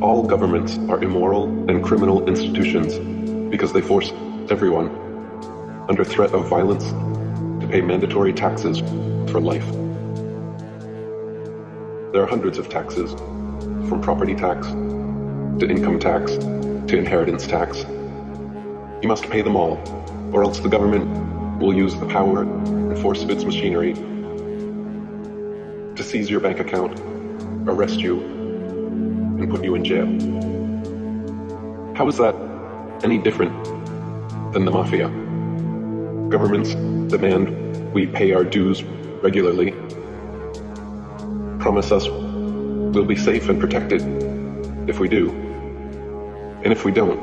All governments are immoral and criminal institutions because they force everyone, under threat of violence, to pay mandatory taxes for life. There are hundreds of taxes, from property tax to income tax to inheritance tax. You must pay them all, or else the government will use the power and force of its machinery to seize your bank account, arrest you, and put you in jail. How is that any different than the mafia? Governments demand we pay our dues regularly, promise us we'll be safe and protected if we do, and if we don't,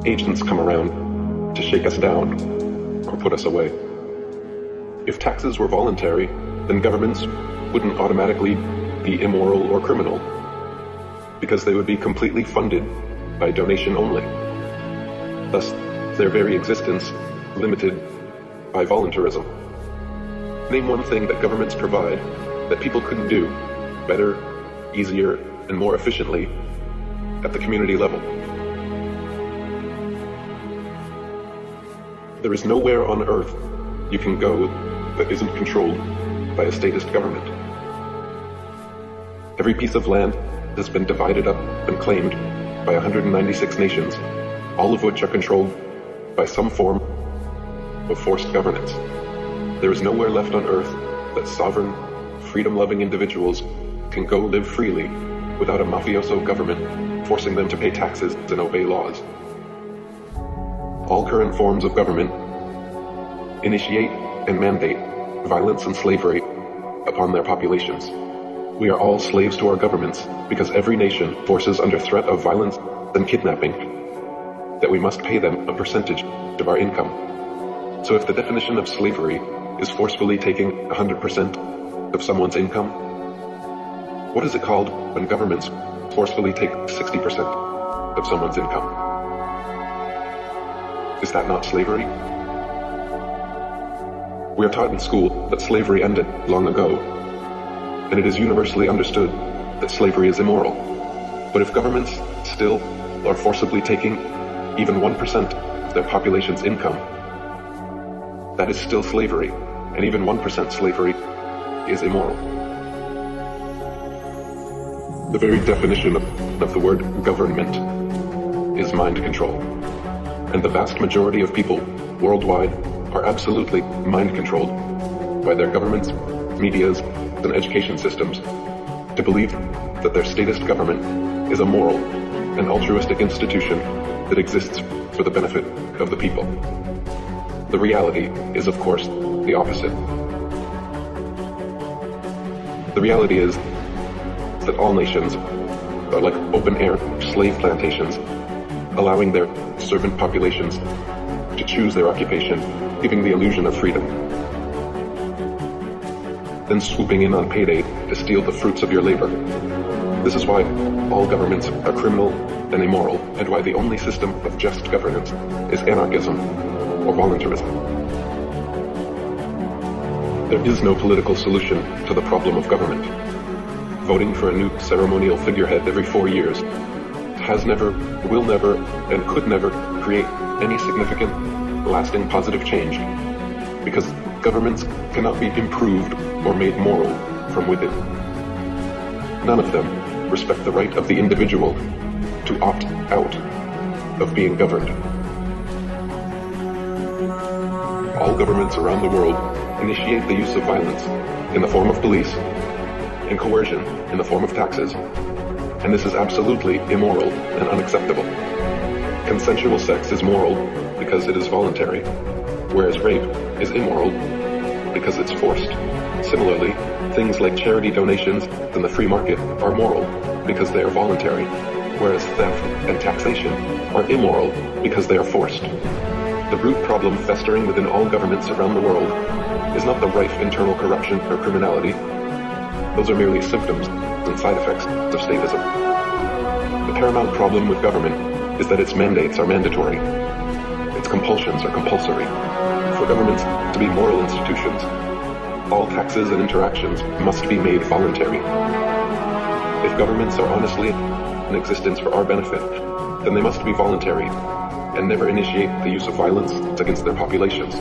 agents come around to shake us down or put us away. If taxes were voluntary, then governments wouldn't automatically be immoral or criminal, because they would be completely funded by donation only. Thus, their very existence limited by voluntarism. Name one thing that governments provide that people couldn't do better, easier, and more efficiently at the community level. There is nowhere on earth you can go that isn't controlled by a statist government. Every piece of land has been divided up and claimed by 196 nations, all of which are controlled by some form of forced governance. There is nowhere left on earth that sovereign, freedom-loving individuals can go live freely without a mafioso government forcing them to pay taxes and obey laws. All current forms of government initiate and mandate violence and slavery upon their populations. We are all slaves to our governments because every nation forces under threat of violence and kidnapping that we must pay them a percentage of our income. So if the definition of slavery is forcefully taking 100% of someone's income, what is it called when governments forcefully take 60% of someone's income? Is that not slavery? We are taught in school that slavery ended long ago, and it is universally understood that slavery is immoral. But if governments still are forcibly taking even 1% of their population's income, that is still slavery, and even 1% slavery is immoral. The very definition of the word government is mind control, and the vast majority of people worldwide are absolutely mind controlled by their governments, medias, and education systems to believe that their statist government is a moral and altruistic institution that exists for the benefit of the people. The reality is, of course, the opposite. The reality is that all nations are like open-air slave plantations, allowing their servant populations to choose their occupation, giving the illusion of freedom, then swooping in on payday to steal the fruits of your labor. This is why all governments are criminal and immoral, and why the only system of just governance is anarchism or voluntarism. There is no political solution to the problem of government. Voting for a new ceremonial figurehead every 4 years has never, will never, and could never create any significant, lasting positive change, because governments cannot be improved or made moral from within. None of them respect the right of the individual to opt out of being governed. All governments around the world initiate the use of violence in the form of police and coercion in the form of taxes, and this is absolutely immoral and unacceptable. Consensual sex is moral because it is voluntary, whereas rape is immoral because it's forced. Similarly, things like charity donations and the free market are moral because they are voluntary, whereas theft and taxation are immoral because they are forced. The root problem festering within all governments around the world is not the rife internal corruption or criminality. Those are merely symptoms and side effects of statism. The paramount problem with government is that its mandates are mandatory. Its compulsions are compulsory. For governments to be moral institutions, all taxes and interactions must be made voluntary. If governments are honestly in existence for our benefit, then they must be voluntary and never initiate the use of violence against their populations.